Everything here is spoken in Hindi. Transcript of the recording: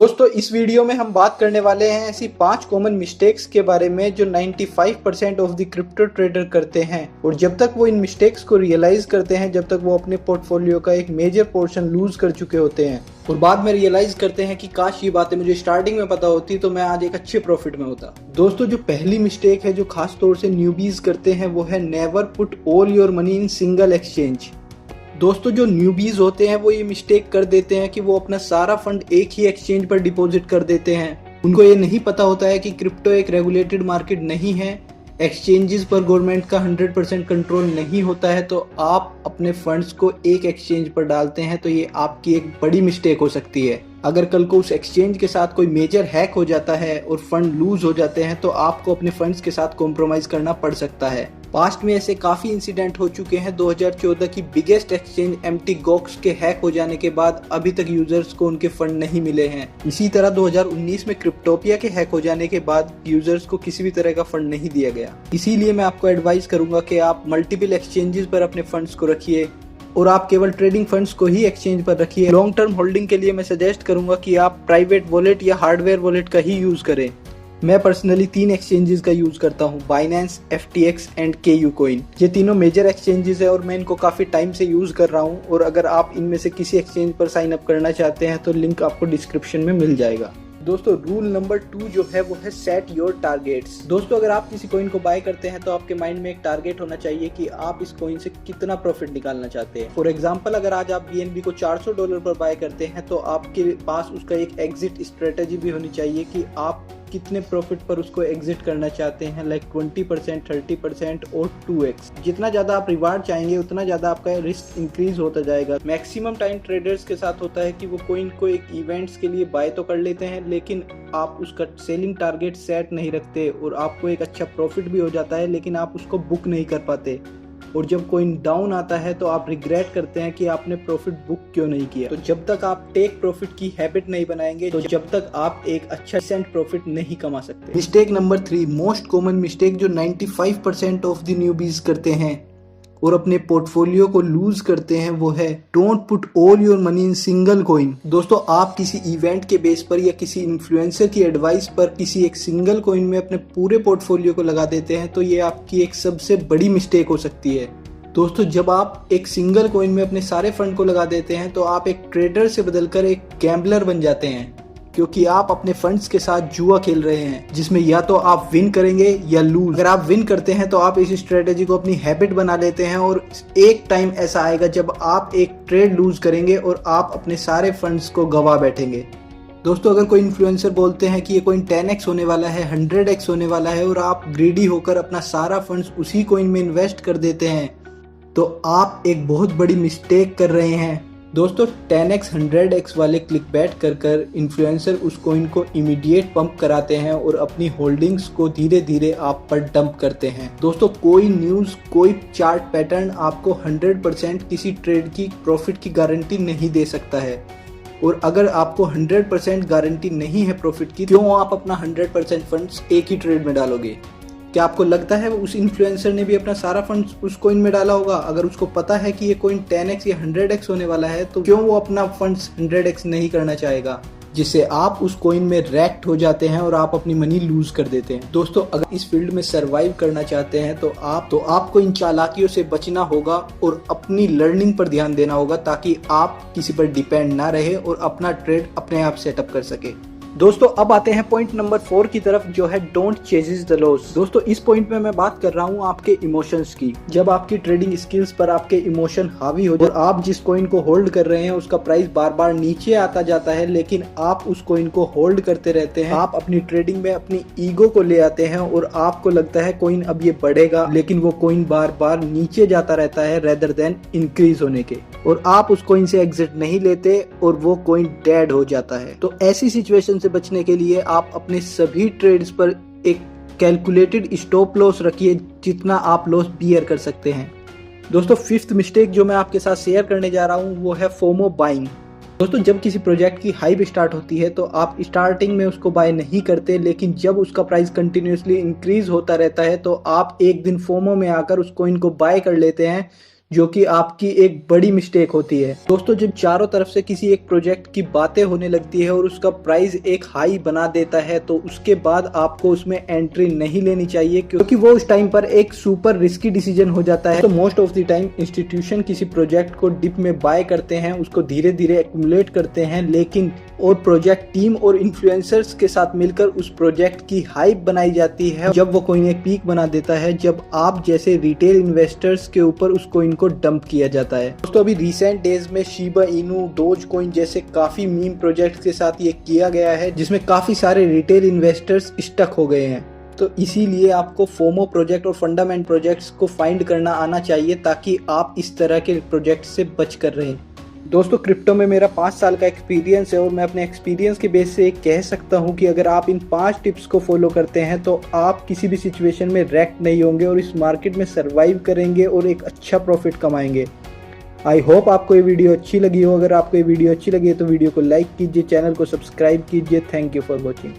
दोस्तों इस वीडियो में हम बात करने वाले हैं ऐसी 5 कॉमन मिस्टेक्स के बारे में जो 95% ऑफ द क्रिप्टो ट्रेडर करते हैं और जब तक वो इन मिस्टेक्स को रियलाइज करते हैं जब तक वो अपने पोर्टफोलियो का एक मेजर पोर्शन लूज कर चुके होते हैं और बाद में रियलाइज करते हैं कि काश ये बातें मुझे स्टार्टिंग में पता होती तो मैं आज एक अच्छे प्रॉफिट में होता। दोस्तों जो पहली मिस्टेक है जो खास तौर से न्यूबीज करते हैं वो है never put all your money in single exchange. दोस्तों जो न्यूबीज होते हैं वो ये मिस्टेक कर देते हैं कि वो अपना सारा फंड एक ही एक्सचेंज पर डिपॉजिट कर देते हैं। उनको ये नहीं पता होता है कि क्रिप्टो एक रेगुलेटेड मार्केट नहीं है, एक्सचेंजेस पर गवर्नमेंट का 100% कंट्रोल नहीं होता है। तो आप अपने फंड्स को एक एक्सचेंज पर डालते हैं तो ये आपकी एक बड़ी मिस्टेक हो सकती है। अगर कल को उस एक्सचेंज के साथ कोई मेजर हैक हो जाता है और फंड लूज हो जाते हैं तो आपको अपने फंड्स के साथ कॉम्प्रोमाइज करना पड़ सकता है। पास्ट में ऐसे काफी इंसिडेंट हो चुके हैं। 2014 की बिगेस्ट एक्सचेंज mt.gox के हैक हो जाने के बाद अभी तक यूजर्स को उनके फंड नहीं मिले हैं। इसी तरह 2019 में क्रिप्टोपिया के हैक हो जाने के बाद यूजर्स को किसी भी तरह का फंड नहीं दिया गया। इसीलिए मैं आपको एडवाइस करूंगा कि आप मल्टीपल एक्सचेंजेस पर अपने फंड्स को रखिए और आप केवल ट्रेडिंग फंड्स को ही एक्सचेंज पर रखिए। लॉन्ग टर्म होल्डिंग के लिए मैं सजेस्ट करूंगा कि आप प्राइवेट वॉलेट या हार्डवेयर वॉलेट का ही यूज करें। मैं पर्सनली 3 एक्सचेंजेस का यूज करता हूं, Binance, FTX and KU Coin। ये तीनों मेजर एक्सचेंजेस है और मैं इनको काफी टाइम से यूज कर रहा हूं और अगर आप इनमें से किसी एक्सचेंज पर साइन अप करना चाहते हैं तो लिंक आपको डिस्क्रिप्शन में मिल जाएगा। दोस्तों रूल नंबर 2 जो है वो है सेट योर टारगेट्स। दोस्तों अगर आप किसी कॉइन को बाय करते हैं तो आपके माइंड में एक टारगेट होना चाहिए कि आप इस कॉइन से कितना प्रॉफिट निकालना चाहते हैं। फॉर एग्जांपल अगर आज आप BNB को $400 पर बाय करते हैं तो आपके पास उसका एक एग्जिट स्ट्रेटेजी भी होनी चाहिए कि आप कितने प्रॉफिट पर उसको एग्जिट करना चाहते हैं, लाइक 20%, 30% और 2x। जितना ज्यादा आप रिवार्ड चाहेंगे उतना ज्यादा आपका रिस्क इंक्रीज होता जाएगा। मैक्सिमम टाइम ट्रेडर्स के साथ होता है कि वो कॉइन को एक इवेंट्स के लिए बाय तो कर लेते हैं लेकिन आप उसका सेलिंग टारगेट सेट नहीं रखते और आपको एक अच्छा प्रॉफिट भी हो जाता है लेकिन आप उसको बुक नहीं कर पाते और जब कॉइन डाउन आता है तो आप रिग्रेट करते हैं कि आपने प्रॉफिट बुक क्यों नहीं किया। तो जब तक आप टेक प्रॉफिट की हैबिट नहीं बनाएंगे तो जब तक आप एक अच्छा सेंट प्रॉफिट नहीं कमा सकते। Mistake number 3, most common mistake जो 95% ऑफ द न्यूबीज करते हैं और अपने पोर्टफोलियो को लूज करते हैं वो है don't put all your money in single coin. दोस्तों आप किसी इवेंट के बेस पर या किसी इन्फ्लुएंसर की एडवाइस पर किसी एक सिंगल कॉइन में अपने पूरे पोर्टफोलियो को लगा देते हैं तो ये आपकी एक सबसे बड़ी मिस्टेक हो सकती है। दोस्तों जब आप एक सिंगल कॉइन में अपने सारे फंड को लगा देते हैं तो आप एक ट्रेडर से बदलकर एक गैम्बलर बन जाते हैं क्योंकि आप अपने फंड्स के साथ जुआ खेल रहे हैं जिसमें या तो आप विन करेंगे या लूज। अगर आप विन करते हैं तो आप इस स्ट्रेटेजी को अपनी हैबिट बना लेते हैं और एक टाइम ऐसा आएगा जब आप एक ट्रेड लूज करेंगे और आप अपने सारे फंड्स को गवा बैठेंगे। दोस्तों अगर कोई इन्फ्लुएंसर बोलते हैं कि ये कॉइन 10x होने वाला है, 100x होने वाला है और आप ग्रीडी होकर अपना सारा फंड्स उसी कॉइन में इन्वेस्ट कर देते हैं तो आप एक बहुत बड़ी मिस्टेक कर रहे हैं। दोस्तों 10x 100x वाले क्लिकबैट कर इन्फ्लुएंसर उस कॉइन को इमीडिएट पंप कराते हैं और अपनी होल्डिंग्स को धीरे धीरे आप पर डंप करते हैं। दोस्तों कोई न्यूज़, कोई चार्ट पैटर्न आपको 100% किसी ट्रेड की प्रॉफिट की गारंटी नहीं दे सकता है और अगर आपको 100% गारंटी नहीं है प्रॉफिट की क्यों आप अपना 100% फंड्स एक ही ट्रेड में डालोगे? क्या आपको लगता है उस इन्फ्लुएंसर ने भी अपना सारा फंड उस कॉइन में डाला होगा? अगर उसको पता है कि ये कॉइन 10x या 100x होने वाला है तो क्यों वो अपना फंड्स 100x नहीं करना चाहेगा, जिससे आप उस कॉइन में रैक्ट हो जाते हैं और आप अपनी मनी लूज कर देते हैं। दोस्तों अगर इस फील्ड में सरवाइव करना चाहते हैं तो आपको इन चालाकियों से बचना होगा और अपनी लर्निंग पर ध्यान देना होगा ताकि आप किसी पर डिपेंड ना रहे और अपना ट्रेड अपने आप सेटअप कर सके। दोस्तों अब आते हैं पॉइंट नंबर 4 की तरफ जो है डोंट चेजेस द लॉस। दोस्तों इस पॉइंट में मैं बात कर रहा हूँ आपके इमोशंस की। जब आपकी ट्रेडिंग स्किल्स पर आपके इमोशन हावी हो और आप जिस कॉइन को होल्ड कर रहे हैं उसका प्राइस बार बार नीचे आता जाता है लेकिन आप उस कॉइन को होल्ड करते रहते हैं, आप अपनी ट्रेडिंग में अपनी ईगो को ले आते हैं और आपको लगता है कॉइन अब ये बढ़ेगा लेकिन वो कॉइन बार बार नीचे जाता रहता है रेदर देन इंक्रीज होने के और आप उस कॉइन से एग्जिट नहीं लेते और वो कॉइन डेड हो जाता है। तो ऐसी सिचुएशन से बचने के लिए आप अपने सभी ट्रेड्स पर एक कैलकुलेटेड स्टॉप लॉस रखिए जितना आप लॉस बियर कर सकते हैं। दोस्तों 5th मिस्टेक जो मैं आपके साथ शेयर करने जा रहा हूं वो है फोमो बाइंग। दोस्तों जब किसी प्रोजेक्ट की हाइप स्टार्ट होती है तो आप स्टार्टिंग में उसको बाय नहीं करते लेकिन जब उसका प्राइस कंटिन्यूसली इंक्रीज होता रहता है तो आप एक दिन फोमो में आकर उस कॉइन को बाय कर लेते हैं जो कि आपकी एक बड़ी मिस्टेक होती है। दोस्तों, जब चारों तरफ से किसी एक प्रोजेक्ट की बातें होने लगती है और उसका प्राइस एक हाई बना देता है, तो उसके बाद आपको उसमें एंट्री नहीं लेनी चाहिए, क्योंकि वो उस टाइम पर एक सुपर रिस्की डिसीजन हो जाता है। तो most of the time institution किसी प्रोजेक्ट को डिप में बाय करते हैं, उसको धीरे धीरे एक्यूमुलेट करते हैं, लेकिन और प्रोजेक्ट टीम और इन्फ्लुएंसर्स के साथ मिलकर उस प्रोजेक्ट की हाइप बनाई जाती है। जब वो कोइन एक पीक बना देता है, जब आप जैसे रिटेल इन्वेस्टर्स के ऊपर उस कोइन को डंप किया जाता है। दोस्तों, अभी रिसेंट डेज में शिबा इनू, डोज कोइन जैसे काफी मीम प्रोजेक्ट्स के साथ ये किया गया है, जिसमें काफी सारे रिटेल इन्वेस्टर्स स्टक हो गए हैं। तो इसीलिए आपको फोमो प्रोजेक्ट और फंडामेंट प्रोजेक्ट्स को फाइंड करना आना चाहिए, ताकि आप इस तरह के प्रोजेक्ट से बच कर रहें। दोस्तों, क्रिप्टो में मेरा 5 साल का एक्सपीरियंस है और मैं अपने एक्सपीरियंस के बेस से कह सकता हूं कि अगर आप इन 5 टिप्स को फॉलो करते हैं तो आप किसी भी सिचुएशन में रैक नहीं होंगे और इस मार्केट में सर्वाइव करेंगे और एक अच्छा प्रॉफिट कमाएंगे। आई होप आपको ये वीडियो अच्छी लगी हो। अगर आपको ये वीडियो अच्छी लगी है तो वीडियो को लाइक कीजिए, चैनल को सब्सक्राइब कीजिए। Thank you for watching.